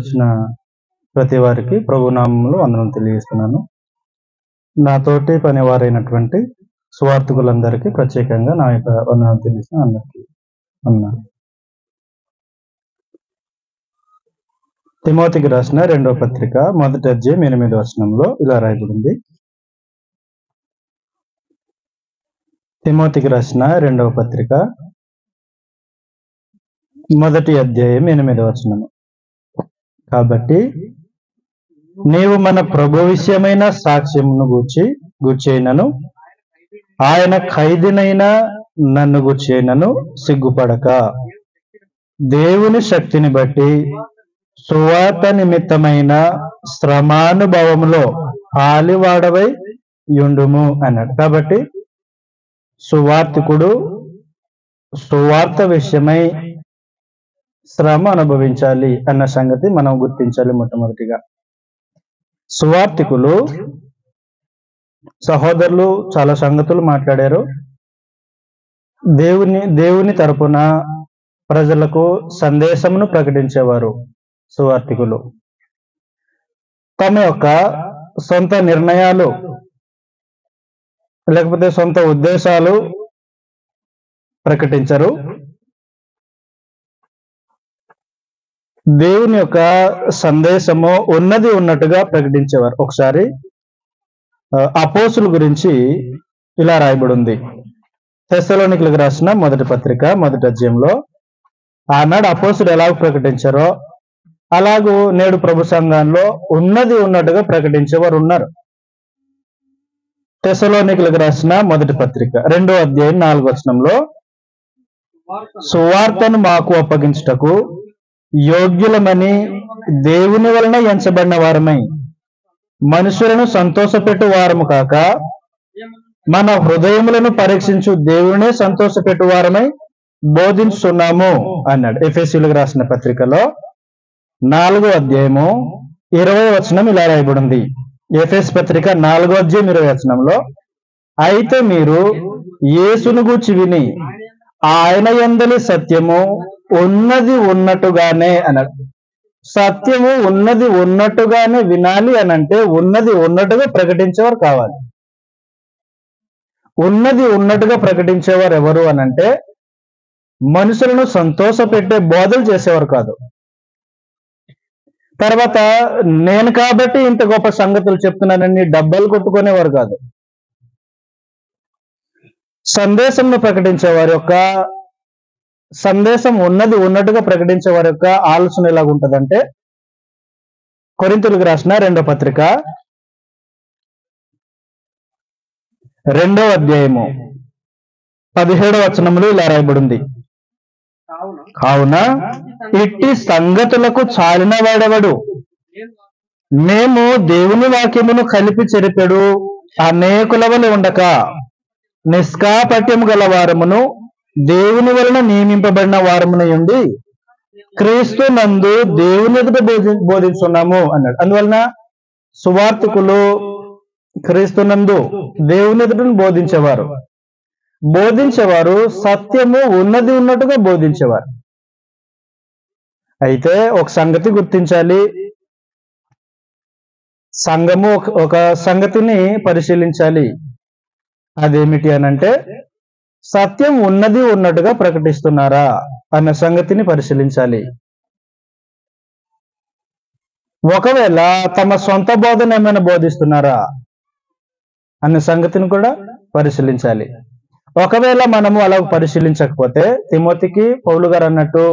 వచ్చిన ప్రతి వారికి ప్రభు నామములో వందనం తెలియజేస్తున్నాను. నాతోటి పనివారైనటువంటి సువార్థికులందరికీ ప్రత్యేకంగా నా యొక్క వందనం తెలియజేసిన అందరికీ అన్నాను. తిమోతికి రాసిన 2వ పత్రిక 1వ అధ్యాయం 8వ వచనంలో ఇలా రాయబడింది. తిమోతికి రాసిన 2వ పత్రిక 1వ అధ్యాయం 8వ వచనము. కాబట్టి నీవు మన ప్రభు విషయమైన సాక్ష్యమును గూర్చినను ఆయన ఖైదీనైన నన్ను గూర్చినను సిగ్గుపడక దేవుని శక్తిని బట్టి సువార్త నిమిత్తమైన శ్రమానుభవములో పాలివాడవై యుండుము అన్నాడు. కాబట్టి సువార్తికుడు సువార్త విషయమై శ్రమ అనుభవించాలి అన్న సంగతి మనం గుర్తించాలి. మొట్టమొదటిగా సువార్తికులు సహోదరులు చాలా సంగతులు మాట్లాడారు. దేవుని తరపున ప్రజలకు సందేశమును ప్రకటించేవారు. సువార్తికులు తమ యొక్క సొంత నిర్ణయాలు లేకపోతే సొంత ఉద్దేశాలు ప్రకటించరు. దేవుని యొక్క సందేశము ఉన్నది ఉన్నట్టుగా ప్రకటించేవారు. ఒకసారి అపోస్తుల గురించి ఇలా రాయబడి ఉంది. తెస్సలోనికీయులకు రాసిన 1వ పత్రిక 1వ అధ్యాయంలో ఆనాడు అపోస్తులు ఎలా ప్రకటించారో అలాగూ నేడు ప్రభు సంఘంలో ఉన్నది ఉన్నట్టుగా ప్రకటించేవారు ఉన్నారు. తెస్సలోనికీయులకు రాసిన 1వ పత్రిక 2వ అధ్యాయం 4వ వచనంలో సువార్తను మాకు అప్పగించుటకు యోగ్యులమని దేవుని వలన ఎంచబడిన వారమై మనుషులను సంతోషపెట్టు వారము కాక మన హృదయములను పరీక్షించు దేవునే సంతోషపెట్టు వారమై బోధించుతున్నాము అన్నాడు. ఎఫెసీయులకు రాసిన పత్రికలో 4వ అధ్యాయము 20వ వచనం ఇలా రాయబడింది. ఎఫెసు పత్రిక 4వ అధ్యాయం 20వ వచనంలో అయితే మీరు యేసును గూర్చి విని ఆయన యందలి సత్యము ఉన్నది ఉన్నట్టుగానే అన్నాడు. సత్యము ఉన్నది ఉన్నట్టుగానే వినాలి అని అంటే ఉన్నది ఉన్నట్టుగా ప్రకటించేవారు కావాలి. ఉన్నది ఉన్నట్టుగా ప్రకటించేవారు ఎవరు అనంటే మనుషులను సంతోషపెట్టే బోధలు చేసేవారు కాదు. తర్వాత నేను కాబట్టి ఇంత గొప్ప సంగతులు చెప్తున్నానని డబ్బాలు కొట్టుకునేవారు కాదు. సందేశంను ప్రకటించే వారి యొక్క సందేశం ఉన్నది ఉన్నట్టుగా ప్రకటించే వారి యొక్క ఆలోచన ఎలాగుంటదంటే కొరింథీయులకు రాసిన 2వ పత్రిక 2వ అధ్యాయము 17వ వచనములో ఇలా రాయబడింది. కావున ఇట్టి సంగతులకు చాలిన వాడెవడు? మేము దేవుని వాక్యమును కలిపి చెరిపెడు అనేకుల వలె ఉండక నిష్కాపట్యము గల వారమును దేవుని వలన నియమింపబడిన వారమునై ఉండి క్రీస్తు నందు దేవుని ఎదుట బోధిస్తున్నాము అన్నాడు. అందువలన సువార్తికులు క్రీస్తునందు దేవుని ఎదుటను బోధించేవారు సత్యము ఉన్నది ఉన్నట్టుగా బోధించేవారు. అయితే ఒక సంగతి గుర్తించాలి. సంఘము ఒక సంగతిని పరిశీలించాలి. అదేమిటి అనంటే సత్యం ఉన్నది ఉన్నట్టుగా ప్రకటిస్తున్నారా అన్న సంగతిని పరిశీలించాలి. ఒకవేళ తమ సొంత బోధన ఏమైనా బోధిస్తున్నారా అన్న సంగతిని కూడా పరిశీలించాలి. ఒకవేళ మనము అలా పరిశీలించకపోతే తిమోతికి పౌలు గారు అన్నట్టు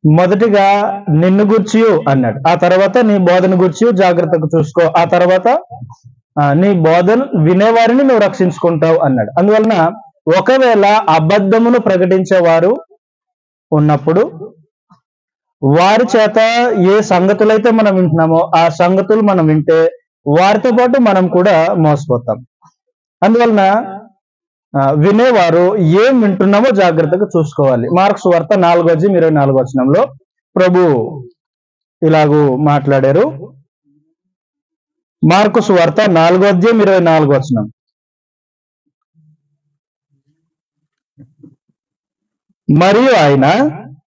మొదటిగా నిన్ను గూర్చి అన్నాడు. ఆ తర్వాత నీ బోధన గూర్చి జాగ్రత్తగా చూసుకో. ఆ తర్వాత నీ బోధన వినేవారిని నువ్వు రక్షించుకుంటావు అన్నాడు. అందువలన ఒకవేళ అబద్ధమును ప్రకటించేవారు ఉన్నప్పుడు వారి చేత ఏ సంగతులైతే మనం వింటున్నామో ఆ సంగతులు మనం వింటే వారితో పాటు మనం కూడా మోసపోతాం. అందువలన వినేవారు ఏం వింటున్నామో జాగ్రత్తగా చూసుకోవాలి. మార్కు సువార్త 4వ అధ్యాయం 24వ వచనంలో ప్రభు ఇలాగూ మాట్లాడారు. మార్కు సువార్త 4వ అధ్యాయం 24వ వచనం. మరియు ఆయన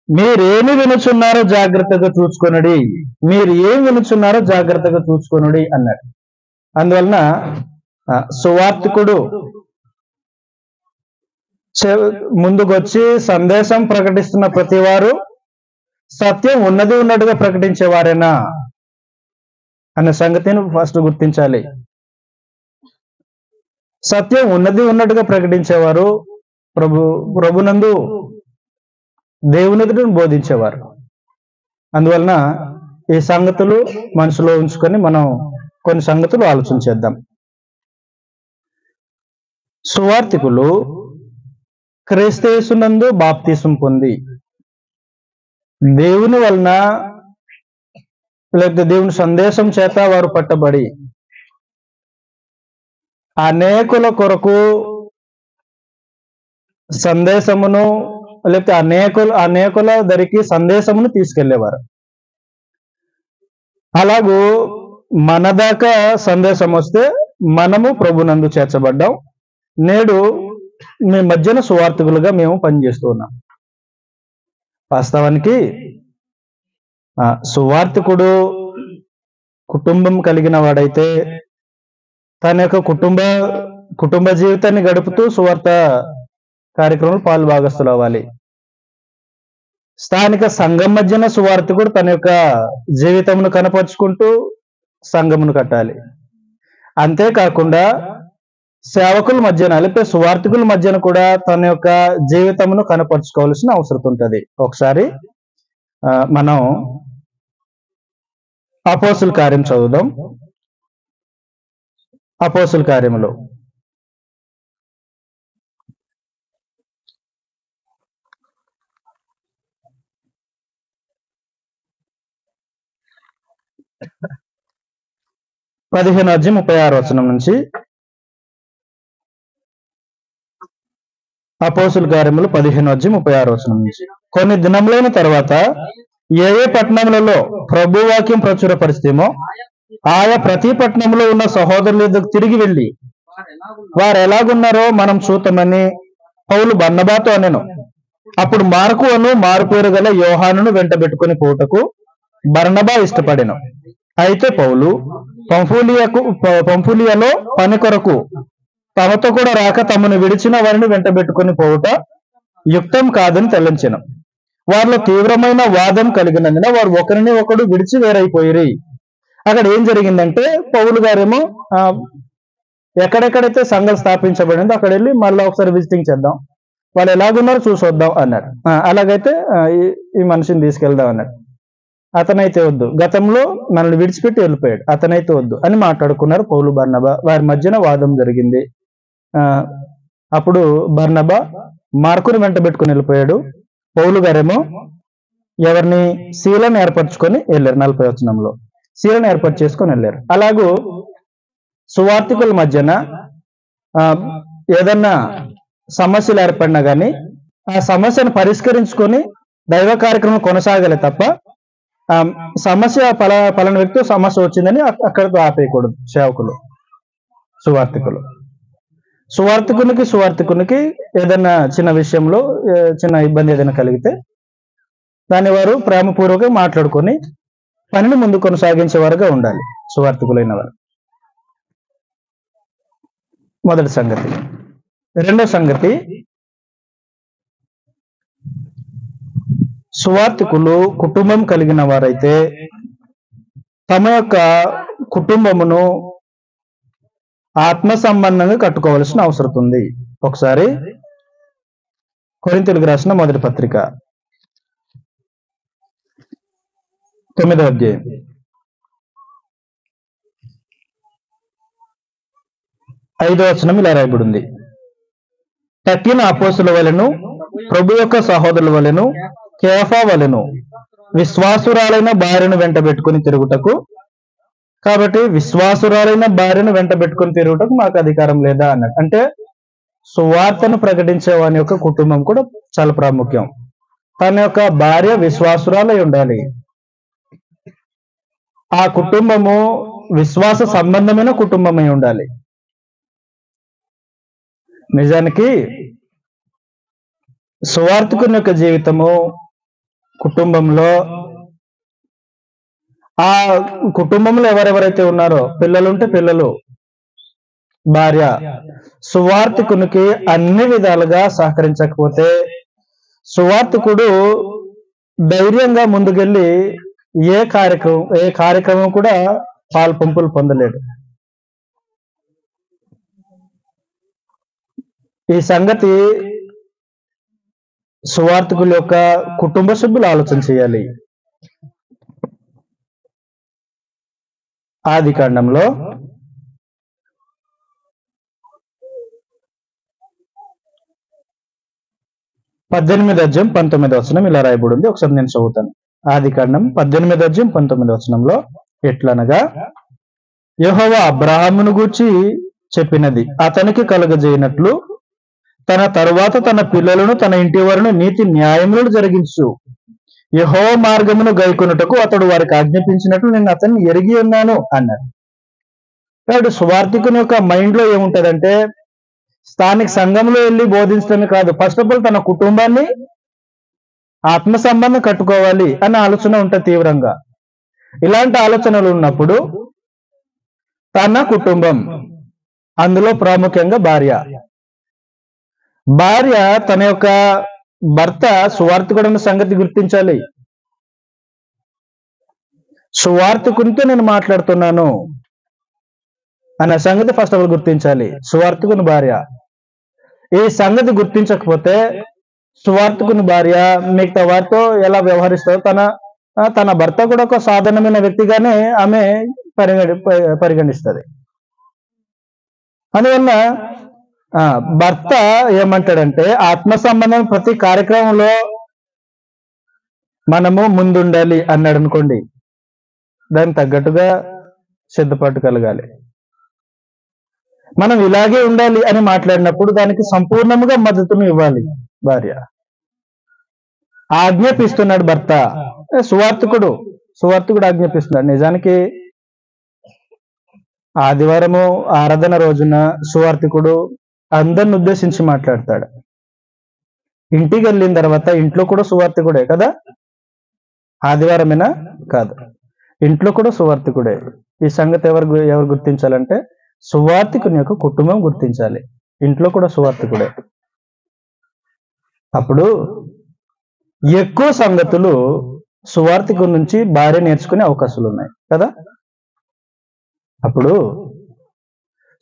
మీరేమి వినుచున్నారో జాగ్రత్తగా చూసుకొనుడి, మీరు ఏం వినుచున్నారో జాగ్రత్తగా చూసుకొనుడి అన్నాడు. అందువలన సువార్తికుడు ముందుకొచ్చి సందేశం ప్రకటిస్తున్న ప్రతి వారు సత్యం ఉన్నది ఉన్నట్టుగా ప్రకటించేవారేనా అనే సంగతిని ఫస్ట్ గుర్తించాలి. సత్యం ఉన్నది ఉన్నట్టుగా ప్రకటించేవారు ప్రభునందు దేవుని ఎదుటను బోధించేవారు. అందువలన ఈ సంగతులు మనసులో ఉంచుకొని మనం కొన్ని సంగతులు ఆలోచన చేద్దాం. సువార్తికులు క్రీస్తు యేసునందు బాప్తిసం పొంది దేవుని వలన లేకపోతే దేవుని సందేశం చేత వారు పట్టబడి అనేకుల కొరకు సందేశమును లేకపోతే అనేకుల దరికి సందేశమును తీసుకెళ్లేవారు. అలాగూ మన దాకా సందేశం వస్తే మనము ప్రభునందు చేర్చబడ్డాం. నేడు మీ మధ్యన సువార్తికులుగా మేము పనిచేస్తూ ఉన్నాం. వాస్తవానికి సువార్తికుడు కుటుంబం కలిగిన వాడైతే తన యొక్క కుటుంబ జీవితాన్ని గడుపుతూ సువార్త కార్యక్రమంలో పాలుభాగస్తులు అవ్వాలి. స్థానిక సంఘం మధ్యన సువార్తికుడు తన యొక్క జీవితమును కనపరుచుకుంటూ సంఘమును కట్టాలి. అంతేకాకుండా సేవకుల మధ్యన లేకపోతే సువార్తికుల మధ్యన కూడా తన యొక్క జీవితమును కనపరుచుకోవాల్సిన అవసరం ఉంటుంది. ఒకసారి మనం అపోస్తుల కార్యం చదువుదాం. అపోస్తుల కార్యములో 15:36 నుంచి అపోస్తుల కార్యములు 15:36 నుంచి. కొన్ని దినములైన తర్వాత ఏ పట్టణములలో ప్రభు వాక్యం ప్రచురపరిస్తేమో ఆయా ప్రతి పట్టణంలో ఉన్న సహోదరుల యొద్దకు తిరిగి వెళ్ళి వారు ఎలాగున్నారో మనం చూద్దామని పౌలు బర్నబాతో అనెను. అప్పుడు మార్కు అను మారుపేరు గల యోహానును వెంటబెట్టుకుని పోటకు బర్నబా ఇష్టపడెను. అయితే పౌలు పంఫూలియాలో పని కొరకు తమతో కూడా రాక తమను విడిచిన వారిని వెంటబెట్టుకుని పోవుట యుక్తం కాదని తలంచెను. వారిలో తీవ్రమైన వాదం కలిగినందున వారు ఒకరిని ఒకడు విడిచి వేరైపోయిరి. అక్కడ ఏం జరిగిందంటే పౌలు గారేమో ఎక్కడెక్కడైతే సంఘం స్థాపించబడిందో అక్కడ వెళ్ళి మళ్ళీ ఒకసారి విజిటింగ్ చేద్దాం, వాళ్ళు ఎలాగున్నారో చూసొద్దాం అన్నాడు. అలాగైతే ఈ మనిషిని తీసుకెళ్దాం అన్నాడు. అతనైతే వద్దు, గతంలో మనల్ని విడిచిపెట్టి వెళ్ళిపోయాడు, అతనైతే వద్దు అని మాట్లాడుకున్నారు పౌలు బర్నబా. వారి మధ్యన వాదం జరిగింది. అప్పుడు బర్నబా మార్కుని వెంట పెట్టుకుని వెళ్ళిపోయాడు. పౌలు గారేమో ఎవరిని శీలను ఏర్పరచుకొని వెళ్ళారు. 40వ వచనంలో శీలను ఏర్పాటు చేసుకొని వెళ్ళారు. అలాగూ సువార్తికుల మధ్యన ఏదన్నా సమస్యలు ఏర్పడినా కానీ ఆ సమస్యను పరిష్కరించుకొని దైవ కార్యక్రమం కొనసాగాలి తప్ప సమస్య పలానా వ్యక్తి సమస్య వచ్చిందని అక్కడితో ఆపేయకూడదు. సేవకులు సువార్తికునికి ఏదైనా చిన్న విషయంలో చిన్న ఇబ్బంది ఏదైనా కలిగితే దాన్ని వారు ప్రేమపూర్వకంగా మాట్లాడుకొని పనిని ముందు కొనసాగించే వారుగా ఉండాలి సువార్తికులైన వారు. మొదటి సంగతి. రెండో సంగతి, సువార్తికులు కుటుంబం కలిగిన వారైతే తమ యొక్క కుటుంబమును ఆత్మ సంబంధంగా కట్టుకోవాల్సిన అవసరం ఉంది. ఒకసారి కొరింథీయులకు రాసిన మొదటి పత్రిక 9వ అధ్యాయం 5వ వచనం ఇలా రాయబడింది. తక్కిన అపోస్తుల వలెను ప్రభు యొక్క సహోదరుల వలెను కేఫా వలెను విశ్వాసురాలైన భార్యను వెంట పెట్టుకుని తిరుగుటకు, కాబట్టి విశ్వాసురాలైన భార్యను వెంట పెట్టుకుని తిరుగుటకు మాకు అధికారం లేదా అన్నాడు. అంటే సువార్తను ప్రకటించే వాని యొక్క కుటుంబం కూడా చాలా ప్రాముఖ్యం. తన యొక్క భార్య విశ్వాసురాలై ఉండాలి. ఆ కుటుంబము విశ్వాస సంబంధమైన కుటుంబమై ఉండాలి. నిజానికి సువార్తికుని యొక్క జీవితము కుటుంబంలో ఆ కుటుంబంలో ఎవరెవరైతే ఉన్నారో పిల్లలుంటే పిల్లలు, భార్య సువార్తికునికి అన్ని విధాలుగా సహకరించకపోతే సువార్తికుడు ధైర్యంగా ముందుకెళ్ళి ఏ కార్యక్రమం కూడా పాల్పంపులు పొందలేడు. ఈ సంగతి సువార్తికుల యొక్క కుటుంబ సభ్యులు ఆలోచన చేయాలి. ఆది కాండంలో 18:19 ఇలా రాయబడింది. ఒకసారి నేను చదువుతాను. ఆది కాండం 18:19 ఎట్లనగా, యెహోవా అబ్రహామును గూర్చి చెప్పినది అతనికి కలుగజేయనట్లు తన తరువాత తన పిల్లలను తన ఇంటి వారిని నీతి న్యాయములను జరిగించు యెహోవా మార్గమును గైకొనుటకు అతడు వారికి ఆజ్ఞాపించినట్లు నేను అతన్ని ఎరిగి ఉన్నాను అన్నాడు. కాబట్టి సువార్తికుని యొక్క మైండ్ లో ఏముంటదంటే స్థానిక సంఘంలో వెళ్ళి బోధించడమే కాదు, ఫస్ట్ ఆఫ్ ఆల్ తన కుటుంబాన్ని ఆత్మ సంబంధం కట్టుకోవాలి అన్న ఆలోచన ఉంటుంది తీవ్రంగా. ఇలాంటి ఆలోచనలు ఉన్నప్పుడు తన కుటుంబం, అందులో ప్రాముఖ్యంగా భార్య తన యొక్క భర్త సువార్తికుడన్న సంగతి గుర్తించాలి. సువార్తికునితో నేను మాట్లాడుతున్నాను అన్న సంగతి ఫస్ట్ ఆఫ్ ఆల్ గుర్తించాలి సువార్తికుని భార్య. ఈ సంగతి గుర్తించకపోతే సువార్తికుని భార్య మిగతా వారితో ఎలా వ్యవహరిస్తారో తన భర్త కూడా ఒక సాధారణమైన వ్యక్తిగానే ఆమె పరిగణిస్తుంది. అందువల్ల భర్త ఏమంటాడంటే ఆత్మ సంబంధం ప్రతి కార్యక్రమంలో మనము ముందుండాలి అన్నాడు అనుకోండి, దానికి తగ్గట్టుగా సిద్ధపాటు కలగాలి. మనం ఇలాగే ఉండాలి అని మాట్లాడినప్పుడు దానికి సంపూర్ణంగా మద్దతును ఇవ్వాలి భార్య. ఆజ్ఞాపిస్తున్నాడు భర్త, సువార్తికుడు ఆజ్ఞాపిస్తున్నాడు. నిజానికి ఆదివారము ఆరాధన రోజున సువార్తికుడు అందరిని ఉద్దేశించి మాట్లాడతాడు. ఇంటికి వెళ్ళిన తర్వాత ఇంట్లో కూడా సువార్తికుడే కదా, ఆదివారమేనా కాదు, ఇంట్లో కూడా సువార్తికుడే. ఈ సంగతి ఎవరు గుర్తించాలంటే సువార్తికుని యొక్క కుటుంబం గుర్తించాలి. ఇంట్లో కూడా సువార్తికుడే. అప్పుడు ఎక్కువ సంగతులు సువార్తికుడి నుంచి భార్య నేర్చుకునే అవకాశాలు ఉన్నాయి కదా. అప్పుడు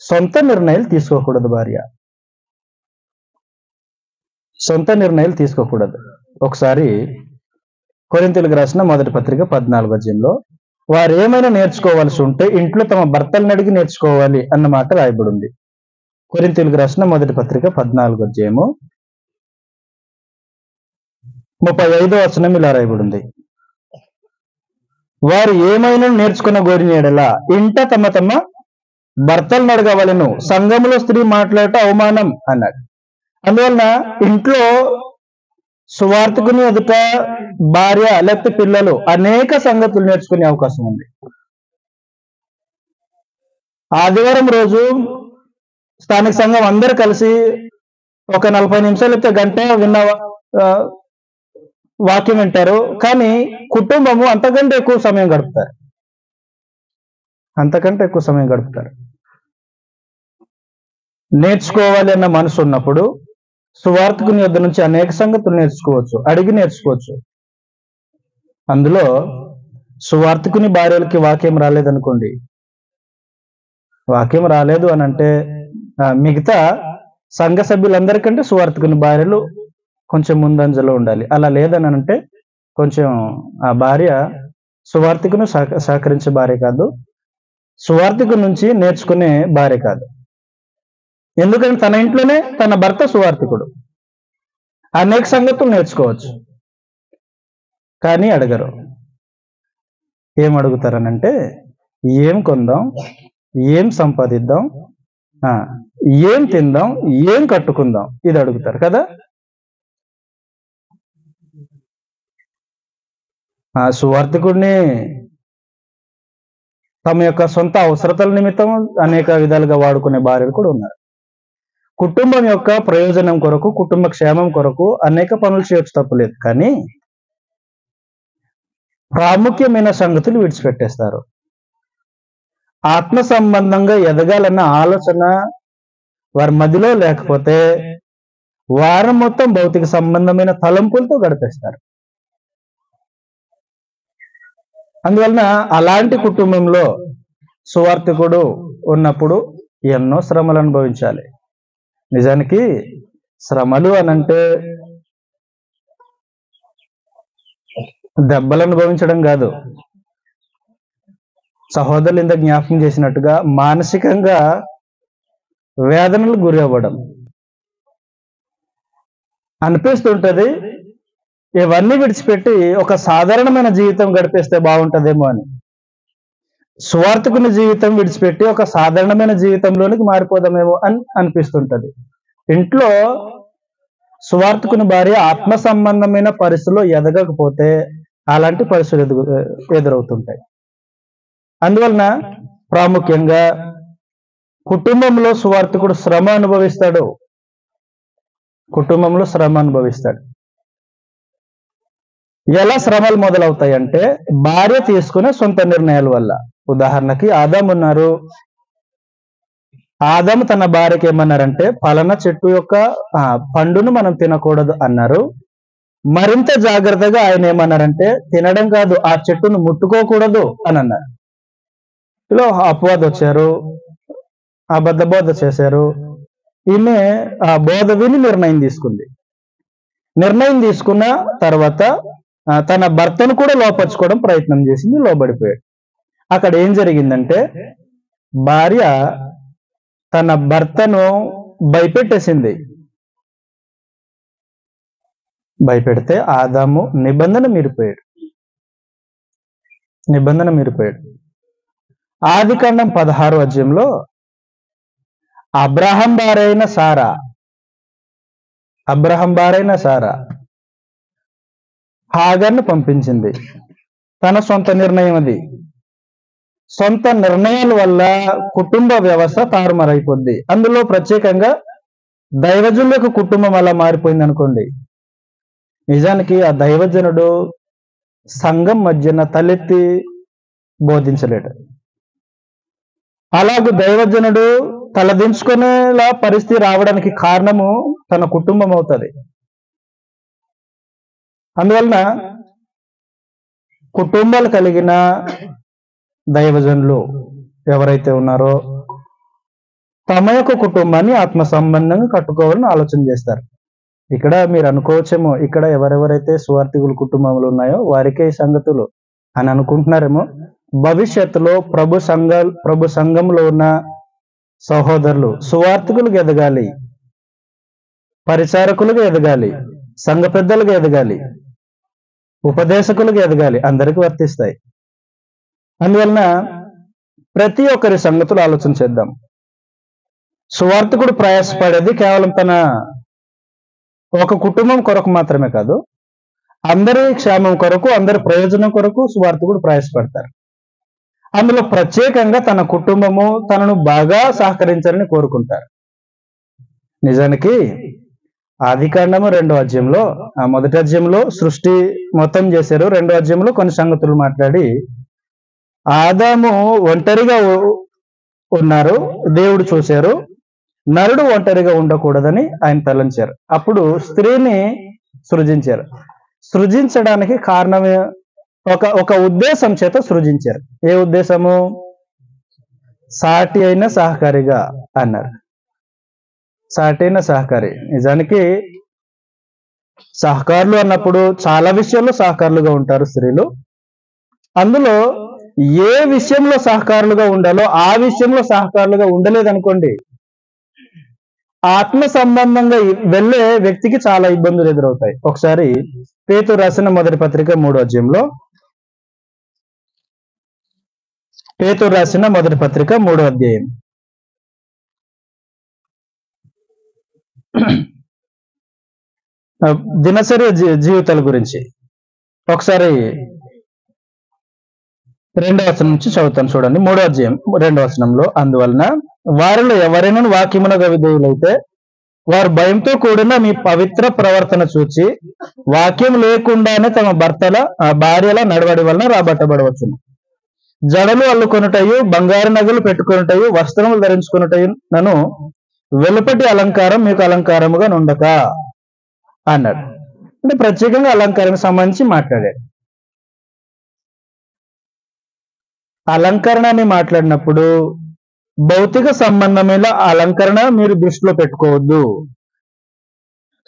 సొంత నిర్ణయాలు తీసుకోకూడదు భార్య, సొంత నిర్ణయాలు తీసుకోకూడదు. ఒకసారి కొరింథీయులకు రాసిన మొదటి పత్రిక 14 వారు ఏమైనా నేర్చుకోవాల్సి ఉంటే ఇంట్లో తమ భర్తలను అడిగి నేర్చుకోవాలి అన్న మాట రాయబడింది. కొరింథీయులకు రాసిన మొదటి పత్రిక 14:35 ఇలా రాయబడింది. వారు ఏమైనా నేర్చుకున్న గోరిన యెడల ఇంట తమ భర్తలను అడగవలెను, సంఘములో స్త్రీ మాట్లాడటం అవమానం అన్నాడు. అందువలన ఇంట్లో సువార్తికుని ఎదుట భార్య లేకపోతే పిల్లలు అనేక సంగతులు నేర్చుకునే అవకాశం ఉంది. ఆదివారం రోజు స్థానిక సంఘం అందరు కలిసి ఒక 40 నిమిషాలు లేకపోతే గంట విన్న వాక్యం వింటారు. కానీ కుటుంబము అంతకంటే ఎక్కువ సమయం గడుపుతారు. నేర్చుకోవాలి అన్న మనసు ఉన్నప్పుడు సువార్తికుని యొద్ద నుంచి అనేక సంగతులు నేర్చుకోవచ్చు, అడిగి నేర్చుకోవచ్చు. అందులో సువార్తికుని భార్యలకి వాక్యం రాలేదనుకోండి, వాక్యం రాలేదు అని అంటే మిగతా సంఘ సభ్యులందరికంటే సువార్తికుని భార్యలు కొంచెం ముందంజలో ఉండాలి. అలా లేదని అంటే కొంచెం ఆ భార్య సువార్తికును సహకరించే భార్య కాదు, సువార్తికు నుంచి నేర్చుకునే భార్య కాదు. ఎందుకంటే తన ఇంట్లోనే తన భర్త సువార్తికుడు, అనేక సంగతులు నేర్చుకోవచ్చు. కానీ అడగరు. ఏం అడుగుతారనంటే ఏం కొందాం, ఏం సంపాదిద్దాం, ఏం తిందాం, ఏం కట్టుకుందాం, ఇది అడుగుతారు కదా. ఆ సువార్తికుడిని తమ యొక్క సొంత అవసరతల నిమిత్తం అనేక విధాలుగా వాడుకునే భార్యలు కూడా ఉన్నారు. కుటుంబం యొక్క ప్రయోజనం కొరకు, కుటుంబ క్షేమం కొరకు అనేక పనులు చేయొచ్చు, తప్పులేదు. కానీ ప్రాముఖ్యమైన సంగతులు విడిచిపెట్టేస్తారు. ఆత్మ సంబంధంగా ఎదగాలన్న ఆలోచన వారి మదిలో లేకపోతే వారం మొత్తం భౌతిక సంబంధమైన తలంపులతో గడిపేస్తారు. అందువలన అలాంటి కుటుంబంలో సువార్థికుడు ఉన్నప్పుడు ఎన్నో శ్రమలు అనుభవించాలి. నిజానికి శ్రమలు అనంటే దెబ్బలు అనుభవించడం కాదు, సహోదరులు ఇంత జ్ఞాపకం చేసినట్టుగా మానసికంగా వేదనలు గురి అవ్వడం అనిపిస్తుంటది. ఇవన్నీ విడిచిపెట్టి ఒక సాధారణమైన జీవితం గడిపేస్తే బాగుంటదేమో అని, సువార్థకుని జీవితం విడిచిపెట్టి ఒక సాధారణమైన జీవితంలోనికి మారిపోదామేమో అని అనిపిస్తుంటది. ఇంట్లో సువార్థకుని భార్య ఆత్మ సంబంధమైన పరిస్థితుల్లో ఎదగకపోతే అలాంటి పరిస్థితులు ఎదురవుతుంటాయి. అందువలన ప్రాముఖ్యంగా కుటుంబంలో సువార్థకుడు శ్రమ అనుభవిస్తాడు. కుటుంబంలో శ్రమ అనుభవిస్తాడు. ఎలా శ్రమలు మొదలవుతాయంటే భార్య తీసుకునే సొంత నిర్ణయాల వల్ల. ఉదాహరణకి ఆదాము ఉన్నారు. ఆదాము తన భార్యకి ఏమన్నారంటే పలానా చెట్టు యొక్క పండును మనం తినకూడదు అన్నారు. మరింత జాగ్రత్తగా ఆయన ఏమన్నారంటే తినడం కాదు, ఆ చెట్టును ముట్టుకోకూడదు అని అన్నారు. ఇలా అపవాదం వచ్చారు, అబద్ధ బోధ చేశారు. ఈమె ఆ బోధ విని నిర్ణయం తీసుకుంది. నిర్ణయం తీసుకున్న తర్వాత తన భర్తను కూడా లోపరుచుకోవడం ప్రయత్నం చేసింది, లోబడిపోయాడు. అక్కడ ఏం జరిగిందంటే భార్య తన భర్తను భయపెట్టేసింది. భయపెడితే ఆదాము నిబంధన మీరిపోయాడు. ఆదికాండం 16వ అధ్యాయంలో అబ్రహాం భార్యైన సారా హాగర్ను పంపించింది. తన సొంత నిర్ణయం అది. సొంత నిర్ణయాల వల్ల కుటుంబ వ్యవస్థ తారుమారైపోద్ది. అందులో ప్రత్యేకంగా దైవజనుల యొక్క కుటుంబం అలా మారిపోయింది అనుకోండి. నిజానికి ఆ దైవజనుడు సంఘం మధ్యన తలెత్తి బోధించలేడు. అలాగే దైవజనుడు తలదించుకునేలా పరిస్థితి రావడానికి కారణము తన కుటుంబం అవుతుంది. అందువలన కుటుంబాలు కలిగిన దైవజనులు ఎవరైతే ఉన్నారో తమ యొక్క కుటుంబాన్ని ఆత్మ సంబంధంగా కట్టుకోవాలని ఆలోచన చేస్తారు. ఇక్కడ మీరు అనుకోవచ్చేమో, ఇక్కడ ఎవరెవరైతే సువార్థికుల కుటుంబంలో ఉన్నాయో వారికే ఈ సంగతులు అని అనుకుంటున్నారేమో. భవిష్యత్తులో ప్రభు సంఘంలో ఉన్న సహోదరులు సువార్థికులుగా ఎదగాలి, పరిచారకులుగా ఎదగాలి, సంఘ పెద్దలుగా ఎదగాలి, ఉపదేశకులుగా ఎదగాలి, అందరికీ వర్తిస్తాయి. అందువలన ప్రతి ఒక్కరి సంగతులు ఆలోచన చేద్దాం. సువార్థికుడు ప్రయాసపడేది కేవలం తన ఒక కుటుంబం కొరకు మాత్రమే కాదు, అందరి క్షేమం కొరకు, అందరి ప్రయోజనం కొరకు సువార్థికుడు ప్రయాసపడతారు. అందులో ప్రత్యేకంగా తన కుటుంబము తనను బాగా సహకరించాలని కోరుకుంటారు. నిజానికి ఆదికాండము 2వ అధ్యాయంలో, మొదటి అధ్యాయంలో సృష్టి మొత్తం చేశారు. 2వ అధ్యాయంలో కొన్ని సంగతులు మాట్లాడి ఆదాము ఒంటరిగా ఉన్నారు, దేవుడు చూశారు. నరుడు ఒంటరిగా ఉండకూడదని ఆయన తలంచారు. అప్పుడు స్త్రీని సృజించారు. సృజించడానికి కారణమే ఒక ఉద్దేశం చేత సృజించారు. ఏ ఉద్దేశము? సాటి అయిన సహకారిగా అన్నారు. సాటి అయిన సహకారి. నిజానికి సహకారులు అన్నప్పుడు చాలా విషయాల్లో సహకారులుగా ఉంటారు స్త్రీలు. అందులో ఏ విషయంలో సహకారులుగా ఉండాలో ఆ విషయంలో సహకారులుగా ఉండలేదనుకోండి, ఆత్మ సంబంధంగా వెళ్ళే వ్యక్తికి చాలా ఇబ్బందులు ఎదురవుతాయి. ఒకసారి పేతురు రాసిన మొదటి పత్రిక 3వ అధ్యాయంలో, పేతురు రాసిన మొదటి పత్రిక 3వ అధ్యాయం దినసరి జీవితాల గురించి ఒకసారి 2వ వచనం నుంచి చదువుతాను చూడండి. 3వ అధ్యాయం 2వ వచనంలో, అందువలన వారిలో ఎవరైనా వాక్యమునకు విధేయులైతే వారు భయంతో కూడిన మీ పవిత్ర ప్రవర్తన చూచి వాక్యం లేకుండానే తమ భార్యల నడవడి వలన రాబట్టబడవచ్చును. జడలు అల్లుకొనుటయు, బంగారు నగలు పెట్టుకొనుటయు, వస్త్రములు ధరించుకొనుటయు నను వెలుపటి అలంకారం మీకు అలంకారముగా నుండక అన్నాడు. అంటే ప్రత్యేకంగా అలంకారానికి సంబంధించి మాట్లాడాడు. అలంకరణ అని మాట్లాడినప్పుడు భౌతిక సంబంధమైన అలంకరణ మీరు దృష్టిలో పెట్టుకోవద్దు.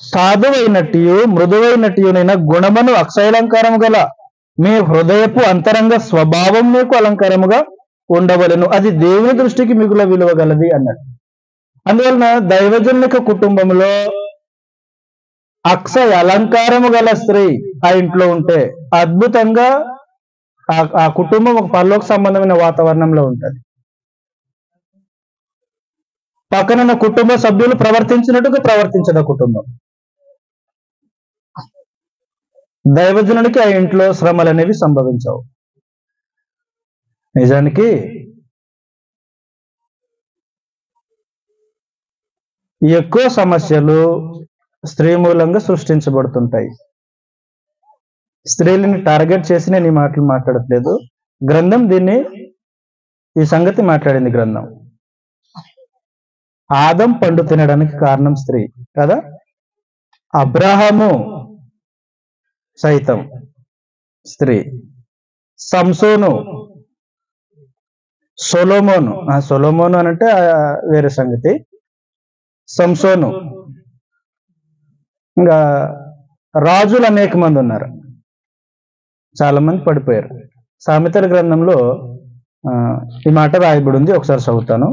సాధువైనట్టు మృదువైనట్టునైన గుణమును అక్షయాలంకారము గల మీ హృదయపు అంతరంగ స్వభావం మీకు అలంకారముగా ఉండవలెను, అది దేవుని దృష్టికి మిగుల విలువ గలది అన్నాడు. అందువలన దైవజనుల కుటుంబంలో అక్షయ అలంకారము గల స్త్రీ ఆ ఇంట్లో ఉంటే అద్భుతంగా ఆ కుటుంబం ఒక పరలోక సంబంధమైన వాతావరణంలో ఉంటుంది. పక్కన కుటుంబ సభ్యులు ప్రవర్తించినట్టుగా ప్రవర్తించదు ఆ కుటుంబం. దైవజనునికి ఆ ఇంట్లో శ్రమలు అనేవి సంభవించవు. నిజానికి ఎక్కువ సమస్యలు స్త్రీ మూలంగా సృష్టించబడుతుంటాయి. స్త్రీలని టార్గెట్ చేసి నేను ఈ మాటలు మాట్లాడట్లేదు. గ్రంథం ఈ సంగతి మాట్లాడింది. గ్రంథం ఆదం పండు తినడానికి కారణం స్త్రీ కదా. అబ్రహాము సైతం స్త్రీ, సంసోను, సొలొమోను అనంటే వేరే సంగతి. సంసోను, ఇంకా రాజులు అనేక మంది ఉన్నారు, చాలా మంది పడిపోయారు. సామెతల గ్రంథంలో ఈ మాట రాయబడి ఉంది. ఒకసారి చదువుతాను.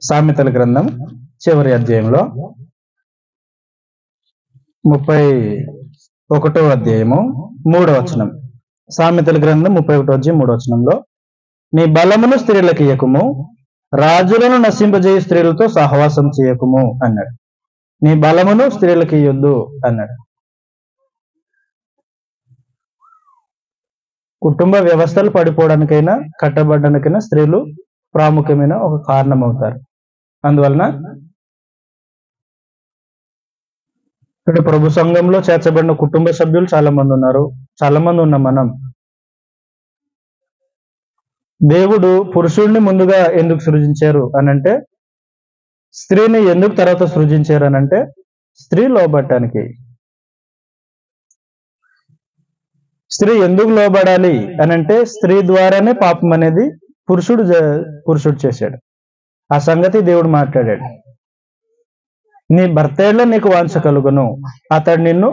సామెతల గ్రంథం చివరి అధ్యాయంలో 31వ అధ్యాయము 3వ వచనం. సామెతల గ్రంథం 31వ అధ్యాయం 3వ వచనంలో, నీ బలమును స్త్రీలకు ఇయ్యకుము, రాజులను నశింపజేయ స్త్రీలతో సహవాసం చేయకుము అన్నాడు. నీ బలమును స్త్రీలకు ఇయ్యొద్దు అన్నాడు. కుటుంబ వ్యవస్థలు పడిపోవడానికైనా కట్టబడడానికైనా స్త్రీలు ప్రాముఖ్యమైన ఒక కారణం అవుతారు. అందువలన ఇక్కడ ప్రభు సంఘంలో చేర్చబడిన కుటుంబ సభ్యులు చాలా మంది ఉన్నారు. చాలా మంది ఉన్నాం మనం. దేవుడు పురుషుడిని ముందుగా ఎందుకు సృజించారు అనంటే, స్త్రీని ఎందుకు తర్వాత సృజించారు అనంటే, స్త్రీ లోబడటానికి. స్త్రీ ఎందుకు లోబడాలి అనంటే, స్త్రీ ద్వారానే పాపం అనేది పురుషుడు చేశాడు. ఆ సంగతి దేవుడు మాట్లాడాడు. నీ భర్తేళ్ళ నీకు వాంఛ కలుగును, అతడు నిన్ను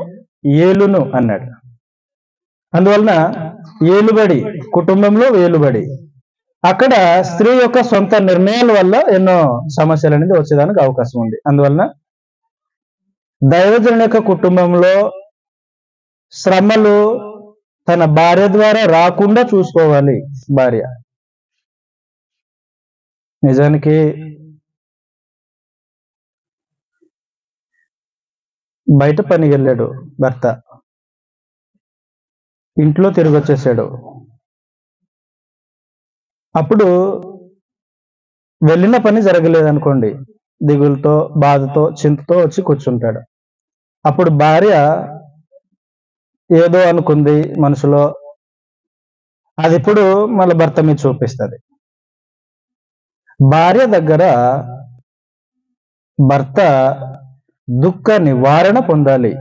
ఏలును అన్నాడు. అందువలన ఏలుబడి, కుటుంబంలో ఏలుబడి, అక్కడ స్త్రీ యొక్క సొంత నిర్ణయాల వల్ల ఎన్నో సమస్యలు అనేది వచ్చేదానికి అవకాశం ఉంది. అందువలన దైవజనుని యొక్క కుటుంబంలో శ్రమలు తన భార్య ద్వారా రాకుండా చూసుకోవాలి. భార్య నిజానికి బయట పనికి వెళ్ళాడు భర్త, ఇంట్లో తిరిగి వచ్చేసాడు. అప్పుడు వెళ్ళిన పని జరగలేదనుకోండి, దిగులతో, బాధతో, చింతతో వచ్చి కూర్చుంటాడు. అప్పుడు భార్య ఏదో అనుకుంది మనసులో, అది ఇప్పుడు మళ్ళీ భర్త మీద చూపిస్తుంది. భార్య దగ్గర భర్త దుఃఖ నివారణ పొందాలి.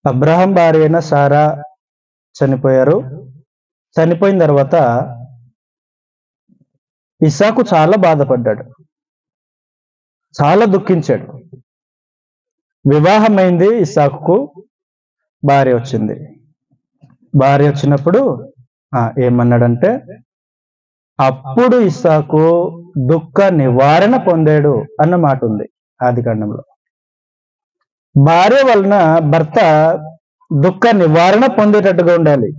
అబ్రహాం భార్య అయిన సారా చనిపోయారు. చనిపోయిన తర్వాత ఇస్సాకు చాలా బాధపడ్డాడు, చాలా దుఃఖించాడు. వివాహమైంది, ఇస్సాకుకు భార్య వచ్చింది. భార్య వచ్చినప్పుడు ఏమన్నాడంటే, అప్పుడు ఇస్సాకు దుఃఖ నివారణ పొందాడు అన్న మాట ఉంది ఆదికాండంలో. భార్య వలన భర్త దుఃఖ నివారణ పొందేటట్టుగా ఉండాలి.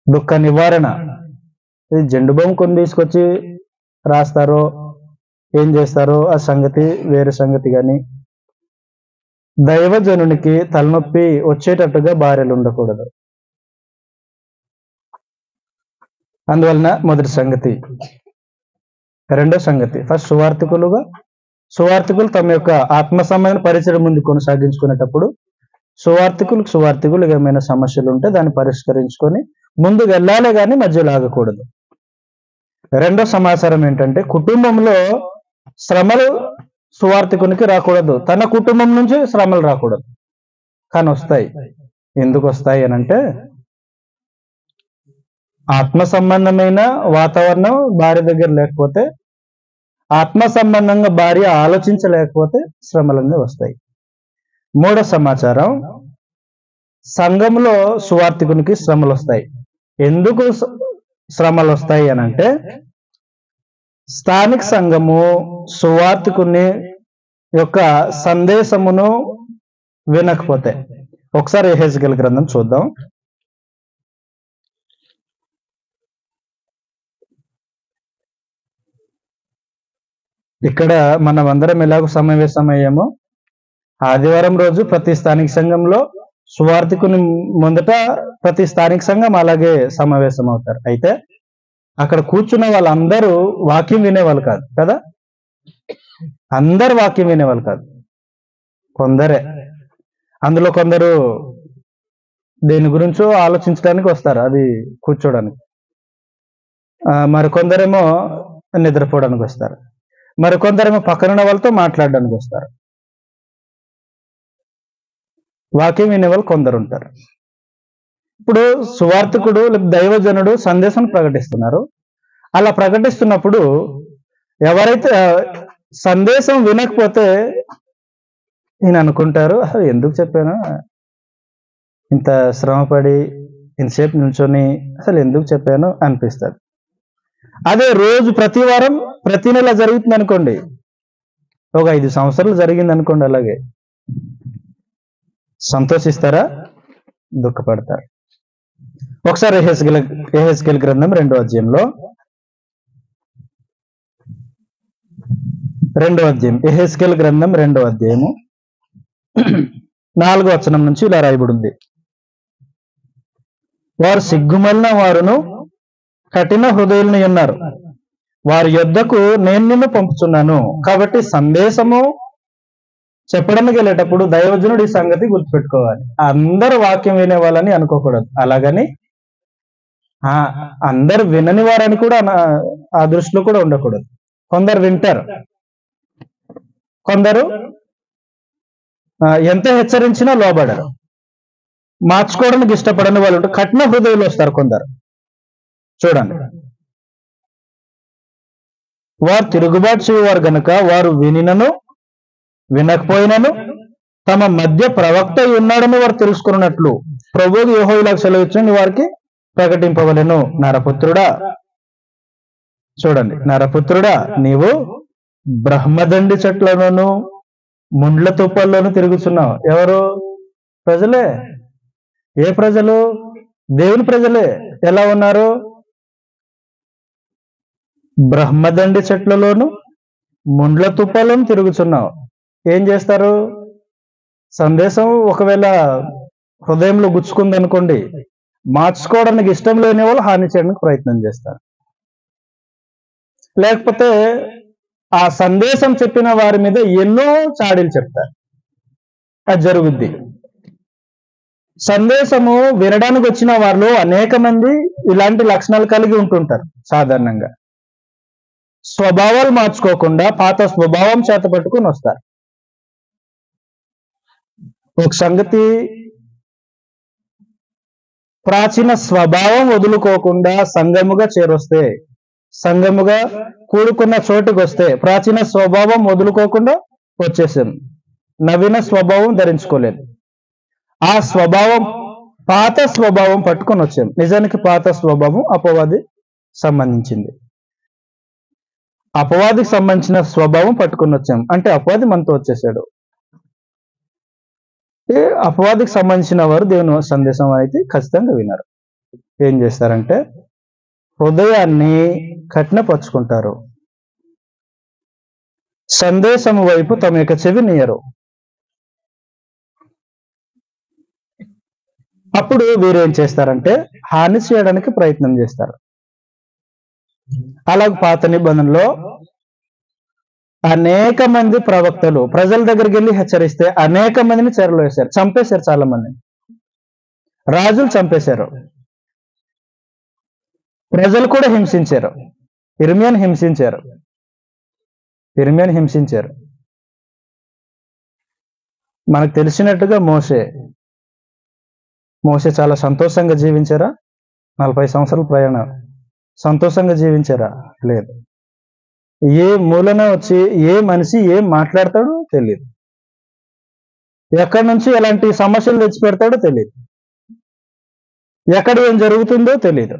దుఃఖ నివారణ జెండు బామ్ కొని తీసుకొచ్చి రాస్తారో ఏం చేస్తారో ఆ సంగతి వేరే సంగతి. కానీ దైవజనునికి తలనొప్పి వచ్చేటట్టుగా భార్యలు ఉండకూడదు. అందువలన మొదటి సంగతి రెండో సంగతి, ఫస్ట్ సువార్థికులు తమ యొక్క ఆత్మ సంబంధ పరిచయం ముందు కొనసాగించుకునేటప్పుడు సువార్థికులు ఏమైనా సమస్యలు ఉంటే దాన్ని పరిష్కరించుకొని ముందుకు వెళ్ళాలి కానీ మధ్యలో ఆగకూడదు. రెండో సమాచారం ఏంటంటే, కుటుంబంలో శ్రమలు సువార్థికునికి రాకూడదు, తన కుటుంబం నుంచి శ్రమలు రాకూడదు. కానీ వస్తాయి. ఎందుకు వస్తాయి అనంటే, ఆత్మ సంబంధమైన వాతావరణం భార్య దగ్గర లేకపోతే, ఆత్మ సంబంధంగా భార్య ఆలోచించలేకపోతే శ్రమలన్నీ వస్తాయి. మూడో సమాచారం, సంఘంలో సువార్థికునికి శ్రమలు వస్తాయి. ఎందుకు శ్రమలు వస్తాయి అనంటే, స్థానిక సంఘము సువార్థికుని యొక్క సందేశమును వినకపోతే. ఒకసారి యెహెజ్కేలు గ్రంథం చూద్దాం. ఇక్కడ మనం అందరం ఎలాగో సమావేశమయ్యామో, ఆదివారం రోజు ప్రతి స్థానిక సంఘంలో సువార్థికుని ముందట ప్రతి స్థానిక సంఘం అలాగే సమావేశం అవుతారు. అయితే అక్కడ కూర్చున్న వాళ్ళందరూ వాక్యం వినేవాళ్ళు కాదు కదా, అందరు వాక్యం వినేవాళ్ళు కాదు, కొందరే. అందులో కొందరు దేని గురించో ఆలోచించడానికి వస్తారు, అది కూర్చోడానికి. మరి కొందరేమో నిద్రపోవడానికి వస్తారు, మరి కొందరేమో పక్కనున్న వాళ్ళతో మాట్లాడడానికి వస్తారు. వాక్యం వినేవాళ్ళు కొందరు ఉంటారు. ఇప్పుడు సువార్థికుడు దైవజనుడు సందేశం ప్రకటిస్తున్నారు. అలా ప్రకటిస్తున్నప్పుడు ఎవరైతే సందేశం వినకపోతే నేను అనుకుంటారు, ఎందుకు చెప్పాను, ఇంత శ్రమపడి ఇంతసేపు నిల్చొని అసలు ఎందుకు చెప్పాను అనిపిస్తుంది. అదే రోజు ప్రతి వారం ప్రతి నెల జరుగుతుంది అనుకోండి, ఒక 5 సంవత్సరాలు జరిగింది అనుకోండి, అలాగే సంతోషిస్తారా, దుఃఖపడతారు. ఒకసారి యెహెజ్కేలు గ్రంథం 2వ అధ్యాయంలో, యెహెజ్కేలు గ్రంథం 2వ అధ్యాయము 4వ వచనం నుంచి ఇలా రాయబడి ఉంది. వారు సిగ్గుమలిన వారును కఠిన హృదయులను ఉన్నారు, వారి యొద్దకు నేను నిన్ను పంపుచున్నాను. కాబట్టి సందేశము చెప్పడానికి వెళ్ళేటప్పుడు దైవజనుడు ఈ సంగతి గుర్తుపెట్టుకోవాలి. అందరు వాక్యం వినే వాళ్ళని అనుకోకూడదు, అలాగని అందరు వినని వారని కూడా ఆ దృష్టిలో కూడా ఉండకూడదు. కొందరు వింటారు, కొందరు ఎంత హెచ్చరించినా లోబడరు, మార్చుకోవడానికి ఇష్టపడని వాళ్ళు ఉంటారు, కఠిన హృదయులు వస్తారు కొందరు. చూడండి, వారు తిరుగుబాటు చేయవారు గనుక వారు వినినను వినకపోయినను తమ మధ్య ప్రవక్త ఉన్నాడని వారు తెలుసుకున్నట్లు ప్రభువు యెహోవాకు సెలవిచ్చి వారికి ప్రకటింపవలెను. నరపుత్రుడా, చూడండి, నరపుత్రుడా, నీవు బ్రహ్మదండి చెట్లలోను ముండ్ల తుప్పల్లోనూ తిరుగుతున్నావు. ఎవరు? ప్రజలే. ఏ ప్రజలు? దేవుని ప్రజలే. ఎలా ఉన్నారు? బ్రహ్మదండి చెట్లలోను ముండ్ల తుప్పల్లోనూ తిరుగుతున్నావు. ఏం చేస్తారు? సందేశం ఒకవేళ హృదయంలో గుచ్చుకుంది అనుకోండి, మార్చుకోవడానికి ఇష్టం లేని వాళ్ళు హాని చేయడానికి ప్రయత్నం చేస్తారు. లేకపోతే ఆ సందేశం చెప్పిన వారి మీద ఎన్నో చాడీలు చెప్తారు. అది జరుగుద్ది. సందేశము వినడానికి వచ్చిన వారిలో అనేక మంది ఇలాంటి లక్షణాలు కలిగి ఉంటుంటారు. సాధారణంగా స్వభావాలు మార్చుకోకుండా పాత స్వభావం చేత పట్టుకుని వస్తారు. ఒక సంగతి, ప్రాచీన స్వభావం వదులుకోకుండా సంఘముగా చేరొస్తే, సంఘముగా కూడుకున్న చోటుకు వస్తే ప్రాచీన స్వభావం వదులుకోకుండా వచ్చేసాం, నవీన స్వభావం ధరించుకోలేదు. ఆ స్వభావం, పాత స్వభావం పట్టుకొని వచ్చాం. నిజానికి పాత స్వభావం అపవాది సంబంధించింది. అపవాదికి సంబంధించిన స్వభావం పట్టుకొని వచ్చాం అంటే అపవాది మనతో వచ్చేసాడు. అపవాదికి సంబంధించిన వారు దేవుని సందేశం అయితే ఖచ్చితంగా వినరు. ఏం చేస్తారంటే హృదయాన్ని కఠినపరుచుకుంటారు, సందేశం వైపు తమ యొక్క చెవినియరు. అప్పుడు వీరేం చేస్తారంటే హాని చేయడానికి ప్రయత్నం చేస్తారు. అలాగే పాత నిబంధనలో అనేక మంది ప్రవక్తలు ప్రజల దగ్గరికి వెళ్ళి హెచ్చరిస్తే అనేక మందిని చెరలో వేశారు, చంపేశారు, చాలా మందిని రాజులు చంపేశారు, ప్రజలు కూడా హింసించారు, ఇర్మియాని హింసించారు. మనకు తెలిసినట్టుగా మోషే చాలా సంతోషంగా జీవించారా? 40 సంవత్సరాల ప్రయాణం సంతోషంగా జీవించారా? లేదు. ఏ మూలన వచ్చి ఏ మనిషి ఏం మాట్లాడతాడో తెలియదు, ఎక్కడి నుంచి ఎలాంటి సమస్యలు తెచ్చి పెడతాడో తెలియదు, ఎక్కడ ఏం జరుగుతుందో తెలియదు,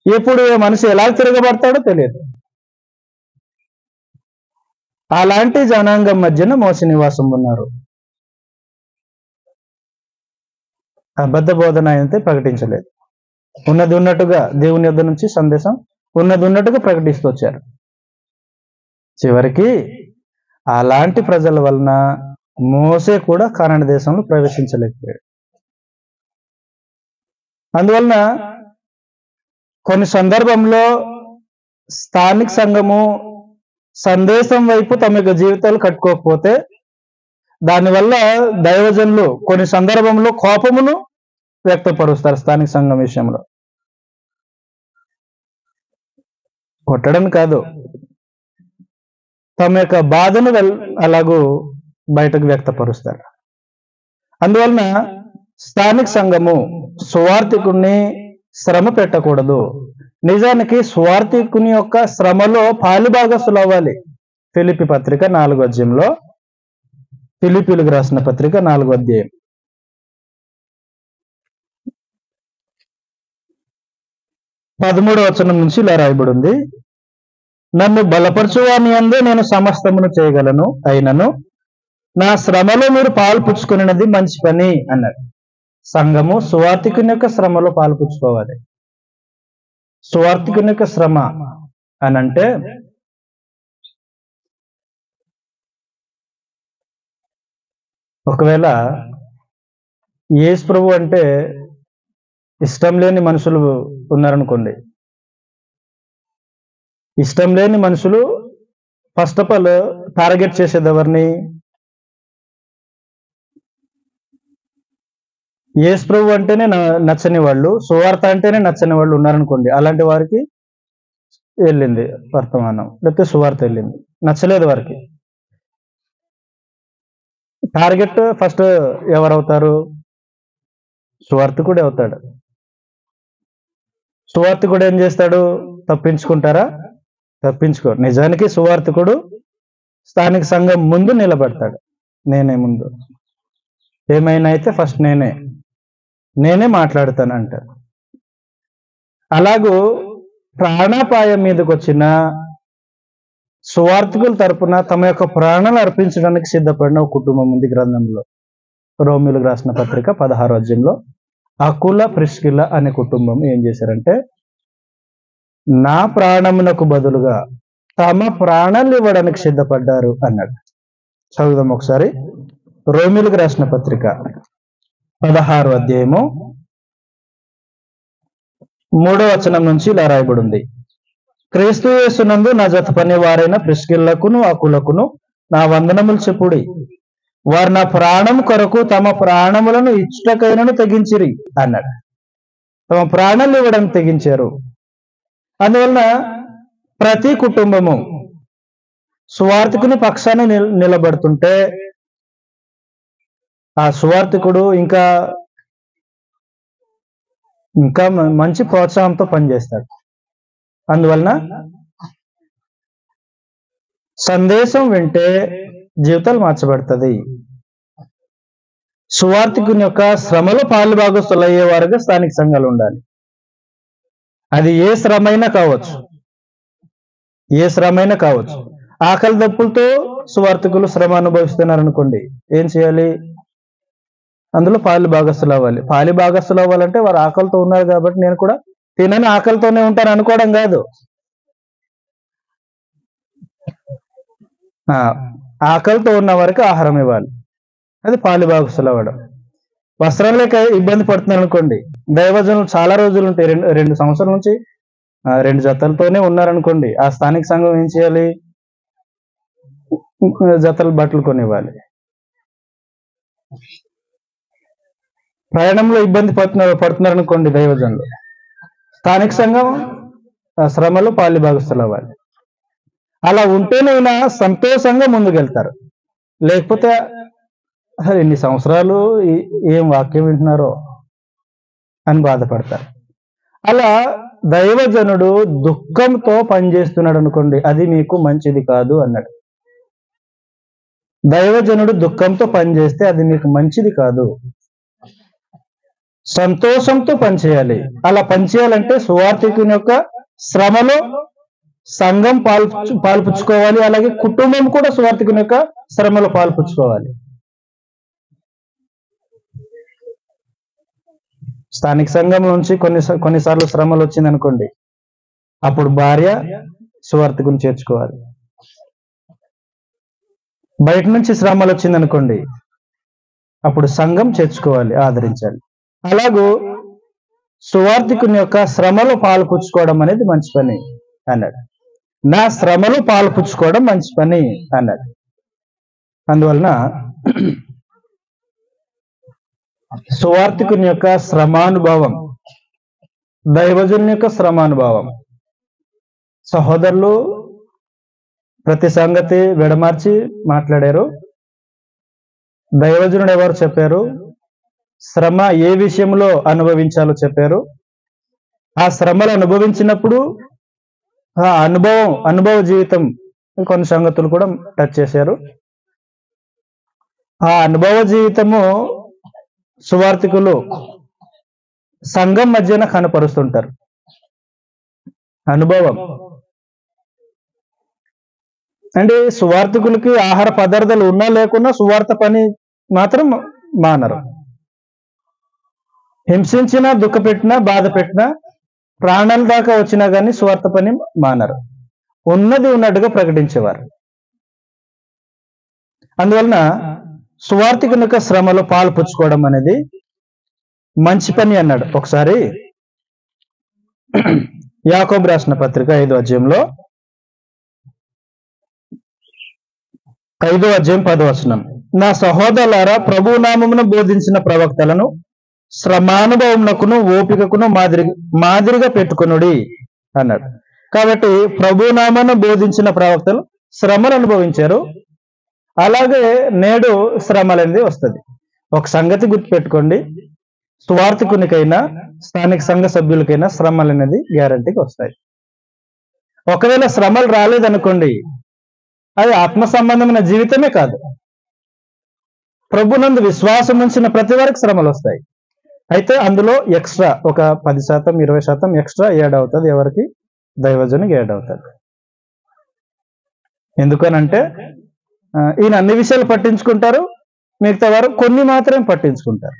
ఎప్పుడు ఏ మనిషి ఎలా తిరగబడతాడో తెలియదు. అలాంటి జనాంగం మధ్యన మోస నివాసం ఉన్నారు. అబద్ధ బోధన అయితే ప్రకటించలేదు, ఉన్నది ఉన్నట్టుగా దేవుని యొద్ద నుంచి సందేశం ఉన్నది ఉన్నట్టుగా ప్రకటిస్తూ వచ్చారు. చివరికి అలాంటి ప్రజల వలన మోసే కూడా కానాను దేశంలో ప్రవేశించలేకపోయాడు. అందువలన కొన్ని సందర్భంలో స్థానిక సంఘము సందేశం వైపు తమ యొక్క జీవితాలు కట్టుకోకపోతే దానివల్ల దైవజనులు కొన్ని సందర్భంలో కోపమును వ్యక్తపరుస్తారు. స్థానిక సంఘం విషయంలో కొట్టడం కాదు, తమ యొక్క బాధను అలాగూ బయటకు వ్యక్తపరుస్తారు. అందువలన స్థానిక సంఘము సువార్థికుణ్ణి శ్రమ పెట్టకూడదు. నిజానికి సువార్థికుని యొక్క శ్రమలో పాలుభాగస్తులు అవ్వాలి. ఫిలిప్పి పత్రిక 4వ అధ్యాయంలో, ఫిలిప్పీలకు రాసిన పత్రిక 4వ అధ్యాయం 13వ వచనం నుంచి ఇలా రాయబడి ఉంది. నన్ను బలపరచువాని యందు నేను సమస్తమును చేయగలను, అయినను నా శ్రమలో మీరు పాలు పుచ్చుకున్నది మంచి పని అన్నాడు. సంఘము సువార్థికుని యొక్క శ్రమలో పాలు పుచ్చుకోవాలి. సువార్థికుని యొక్క శ్రమ అనంటే ఒకవేళ యేసు ప్రభు అంటే ఇష్టం లేని మనుషులు ఉన్నారనుకోండి, ఇష్టం లేని మనుషులు ఫస్ట్ ఆఫ్ ఆల్ టార్గెట్ చేసేది ఎవరిని? యేసు ప్రభు అంటేనే నచ్చని వాళ్ళు, సువార్త అంటేనే నచ్చని వాళ్ళు ఉన్నారనుకోండి, అలాంటి వారికి వెళ్ళింది వర్తమానం, లేకపోతే సువార్త వెళ్ళింది, నచ్చలేదు వారికి. Target first ఎవరవుతారు? సువార్థికుడే అవుతాడు. సువార్థికుడు ఏం చేస్తాడు? తప్పించుకుంటారా? తప్పించుకో. నిజానికి సువార్థికుడు స్థానిక సంఘం ముందు నిలబడతాడు. నేనే ముందు, ఏమైనా అయితే ఫస్ట్ నేనే మాట్లాడతాను అంటారు. అలాగూ ప్రాణాపాయం మీదకి వచ్చిన సువార్థికుల తరపున తమ యొక్క ప్రాణాలు అర్పించడానికి సిద్ధపడిన ఒక కుటుంబం ఉంది గ్రంథంలో. రోమిలకు రాసిన పత్రిక 16వ అధ్యాయంలో అకుల ప్రిస్కిల అనే కుటుంబం ఏం చేశారంటే, నా ప్రాణమునకు బదులుగా తమ ప్రాణాలు ఇవ్వడానికి సిద్ధపడ్డారు అన్నాడు. చదువుదాం ఒకసారి. రోమిలకు రాసిన పత్రిక 16వ అధ్యాయము 3వ వచనం నుంచి ఇలా రాయబడి ఉంది. క్రీస్తు యేసునందు నా జత పని వారైన ప్రిస్కిల్లకును అకులకును నా వందనములు చెప్పుడి. వారు నా ప్రాణం కొరకు తమ ప్రాణములను ఇచ్చుటకైనను తెగించిరి అన్నాడు. తమ ప్రాణాలు ఇవ్వడానికి తెగించారు. అందువలన ప్రతి కుటుంబము సువార్థికుని పక్షాన్ని నిలబడుతుంటే ఆ సువార్థికుడు ఇంకా మంచి ప్రోత్సాహంతో పనిచేస్తాడు. అందువలన సందేశం వింటే జీవితాలు మార్చబడుతుంది. సువార్థికుని యొక్క శ్రమలో పాలు భాగస్తులు అయ్యే వారుగా స్థానిక సంఘాలు ఉండాలి. అది ఏ శ్రమైనా కావచ్చు. ఆకలి దప్పులతో సువార్థికులు శ్రమ అనుభవిస్తున్నారనుకోండి, ఏం చేయాలి? అందులో పాలు భాగస్తులు అవ్వాలి. పాలి భాగస్తులు అవ్వాలంటే వారు ఆకలితో ఉన్నారు కాబట్టి నేను కూడా తినని ఆకలితోనే ఉంటాను అనుకోవడం కాదు. ఆకలితో ఉన్న వారికి ఆహారం ఇవ్వాలి, అది పాలి భాగస్తులు అవ్వడం. వస్త్రం లేక ఇబ్బంది పడుతున్నారు అనుకోండి, దైవజనులు చాలా రోజులు ఉంటాయి, 2 సంవత్సరాల నుంచి 2 జతలతోనే ఉన్నారనుకోండి, ఆ స్థానిక సంఘం ఏం చేయాలి? జతలు బట్టలు కొనివ్వాలి. ప్రయాణంలో ఇబ్బంది పడుతున్నారనుకోండి దైవజనులు, స్థానిక సంఘం శ్రమలో పాలి భాగస్తులు అవ్వాలి. అలా ఉంటేనైనా సంతోషంగా ముందుకెళ్తారు. లేకపోతే అసలు ఎన్ని సంవత్సరాలు ఏం వాక్యం వింటున్నారో అని బాధపడతారు. అలా దైవజనుడు దుఃఖంతో పనిచేస్తున్నాడు అనుకోండి, అది మీకు మంచిది కాదు అన్నాడు. దైవజనుడు దుఃఖంతో పనిచేస్తే అది మీకు మంచిది కాదు. సంతోషంతో పనిచేయాలి. అలా పనిచేయాలంటే సువార్థికుని యొక్క శ్రమలో సంఘం పాల్పుచ్చుకోవాలి. అలాగే కుటుంబం కూడా సువార్థికుని యొక్క శ్రమలో పాల్పుచ్చుకోవాలి. స్థానిక సంఘం నుంచి కొన్నిసార్లు శ్రమలు వచ్చింది అనుకోండి, అప్పుడు భార్య సువార్థికుని చేర్చుకోవాలి. బయట నుంచి శ్రమలు వచ్చింది అనుకోండి, అప్పుడు సంఘం చేర్చుకోవాలి, ఆదరించాలి. అలాగూ సువార్థికుని యొక్క శ్రమలో పాల్పుచ్చుకోవడం అనేది మంచి పని అన్నాడు. నా శ్రమలో పాల్పుచ్చుకోవడం మంచి పని అన్నాడు. అందువలన సువార్థికుని యొక్క శ్రమానుభవం, దైవజనుని యొక్క శ్రమానుభవం, సహోదరులు ప్రతి సంగతి విడమార్చి మాట్లాడారు. దైవజనుడు ఎవరు చెప్పారు? శ్రమ ఏ విషయంలో అనుభవించాలో చెప్పారు. ఆ శ్రమలు అనుభవించినప్పుడు ఆ అనుభవ జీవితం కొన్ని సంగతులు కూడా టచ్ చేశారు. ఆ అనుభవ జీవితము సువార్థికులు సంఘం మధ్యన కనపరుస్తుంటారు. అనుభవం అంటే సువార్థికులకి ఆహార పదార్థాలు ఉన్నా లేకున్నా సువార్త పని మాత్రం మానరు. హింసించినా, దుఃఖ పెట్టినా, బాధ పెట్టినా, ప్రాణాల దాకా వచ్చినా కానీ సువార్త పని మానరు. ఉన్నది ఉన్నట్టుగా ప్రకటించేవారు. అందువలన సువార్థికుని యొక్క శ్రమలో పాల్పుచ్చుకోవడం అనేది మంచి పని అన్నాడు. ఒకసారి యాకోబు రాసిన పత్రిక 5వ అధ్యాయంలో 5వ అధ్యాయం 10వ వచనం, నా సహోదరులారా, ప్రభు నామమున బోధించిన ప్రవక్తలను శ్రమానుభవమునకును ఓపికకును మాదిరిగా పెట్టుకొనుడి అన్నాడు. కాబట్టి ప్రభు నామమున బోధించిన ప్రవక్తలు శ్రమలు అనుభవించారు. అలాగే నేడు శ్రమలు అనేది వస్తుంది. ఒక సంగతి గుర్తుపెట్టుకోండి, సువార్థికునికైనా స్థానిక సంఘ సభ్యులకైనా శ్రమలు అనేది గ్యారంటీకి వస్తాయి. ఒకవేళ శ్రమలు రాలేదనుకోండి, అది ఆత్మ సంబంధమైన జీవితమే కాదు. ప్రభునందు విశ్వాసం ఉంచిన ప్రతి వారికి శ్రమలు వస్తాయి. అయితే అందులో ఎక్స్ట్రా ఒక 10%, 20% ఎక్స్ట్రా యాడ్ అవుతుంది. ఎవరికి? దైవజనునికి యాడ్ అవుతుంది. ఎందుకనంటే ఈయన అన్ని విషయాలు పట్టించుకుంటారు, మిగతా వారు కొన్ని మాత్రమే పట్టించుకుంటారు.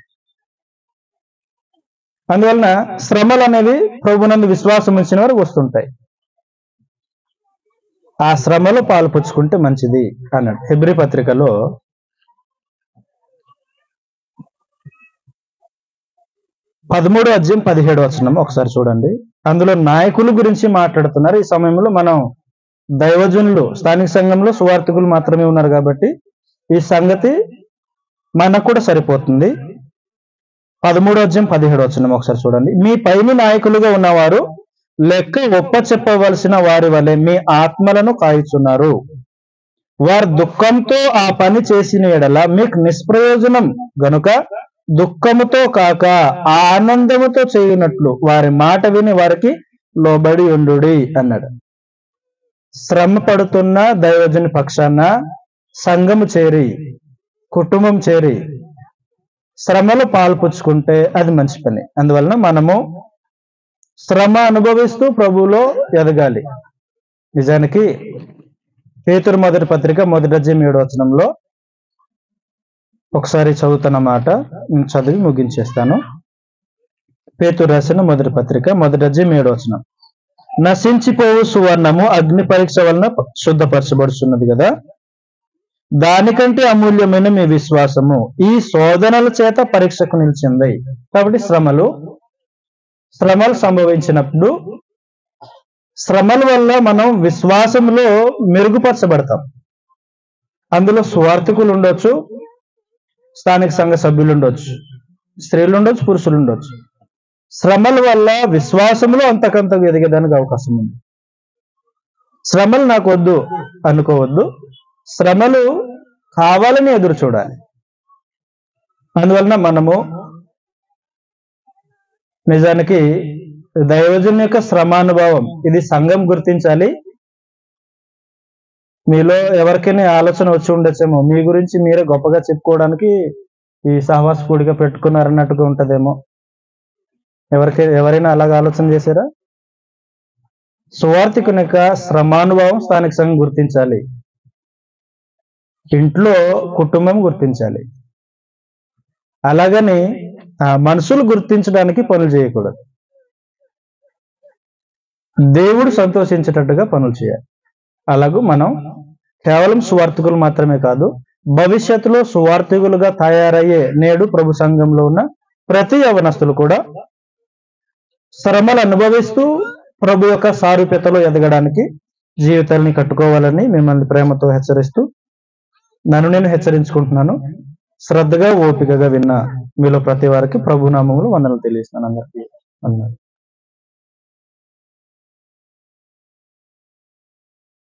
అందువలన శ్రమలు అనేవి ప్రభునందు విశ్వాసం ఉంచిన వారు వస్తుంటాయి. ఆ శ్రమలో పాల్పంచుకుంటే మంచిది అన్నాడు. హెబ్రీ పత్రికలో 13వ అధ్యాయం 17వ వచనం ఒకసారి చూడండి. అందులో నాయకుల గురించి మాట్లాడుతున్నారు. ఈ సమయంలో మనం దైవజనులు స్థానిక సంఘంలో సువార్థికులు మాత్రమే ఉన్నారు కాబట్టి ఈ సంగతి మనకు కూడా సరిపోతుంది. 13వ అధ్యాయం 17వ వచనం ఒకసారి చూడండి. మీ పైన నాయకులుగా ఉన్నవారు లెక్క ఒప్ప చెప్పవలసిన వారి వలె మీ ఆత్మలను కాయుచున్నారు. వారు దుఃఖంతో ఆ పని చేసిన ఎడల మీకు నిష్ప్రయోజనం గనుక దుఃఖముతో కాక ఆనందముతో చేయునట్లు వారి మాట విని వారికి లోబడి ఉండుడి అన్నాడు. శ్రమ పడుతున్న దైవజని పక్షాన సంఘము చేరి, కుటుంబం చేరి శ్రమలో పాల్పుచ్చుకుంటే అది మంచి పని. అందువలన మనము శ్రమ అనుభవిస్తూ ప్రభువులో ఎదగాలి. నిజానికి పేతురు మొదటి పత్రిక 1వ అధ్యాయం 7వ వచనంలో ఒకసారి చదువుతున్న మాట నేను చదివి ముగించేస్తాను. పేతురు రాసిన మొదటి పత్రిక 1వ అధ్యాయం 7వ వచనం, నశించిపోవు సువర్ణము అగ్ని పరీక్ష వలన శుద్ధపరచబడుతున్నది కదా, దానికంటే అమూల్యమైన మీ విశ్వాసము ఈ శోధనల చేత పరీక్షకు నిలిచింది. కాబట్టి శ్రమలు సంభవించినప్పుడు శ్రమల వల్ల మనం విశ్వాసంలో మెరుగుపరచబడతాం. అందులో సువార్థికులు ఉండొచ్చు, స్థానిక సంఘ సభ్యులు ఉండొచ్చు, స్త్రీలు ఉండొచ్చు, పురుషులు ఉండొచ్చు. శ్రమల వల్ల విశ్వాసంలో అంతకంత ఎదిగేదానికి అవకాశం ఉంది. శ్రమలు నాకు వద్దు అనుకోవద్దు, శ్రమలు కావాలని ఎదురు చూడాలి. అందువలన మనము నిజానికి దైవజన్ యొక్క శ్రమానుభవం ఇది సంఘం గుర్తించాలి. మీలో ఎవరికైనా ఆలోచన వచ్చి ఉండొచ్చేమో, మీ గురించి మీరే గొప్పగా చెప్పుకోవడానికి ఈ సహవాస కూడిక పెట్టుకున్నారన్నట్టుగా ఉంటదేమో. ఎవరైనా అలాగ ఆలోచన చేశారా? సువార్థికుని యొక్క శ్రమానుభవం స్థానిక సంఘం గుర్తించాలి, ఇంట్లో కుటుంబం గుర్తించాలి. అలాగని మనుషులు గుర్తించడానికి పనులు చేయకూడదు. దేవుడు సంతోషించేటట్టుగా పనులు చేయాలి. అలాగూ మనం కేవలం సువార్థికులు మాత్రమే కాదు, భవిష్యత్తులో సువార్థికులుగా తయారయ్యే నేడు ప్రభు సంఘంలో ఉన్న ప్రతి యవనస్తులు కూడా శ్రమలు అనుభవిస్తూ ప్రభు యొక్క సారూప్యతలో ఎదగడానికి జీవితాన్ని కట్టుకోవాలని మిమ్మల్ని ప్రేమతో హెచ్చరిస్తూ నన్ను నేను హెచ్చరించుకుంటున్నాను. శ్రద్ధగా ఓపికగా విన్న మీలో ప్రతి వారికి ప్రభు నామములో వందనాలు తెలియజేస్తున్నాను. అందరికీ వందనాలు.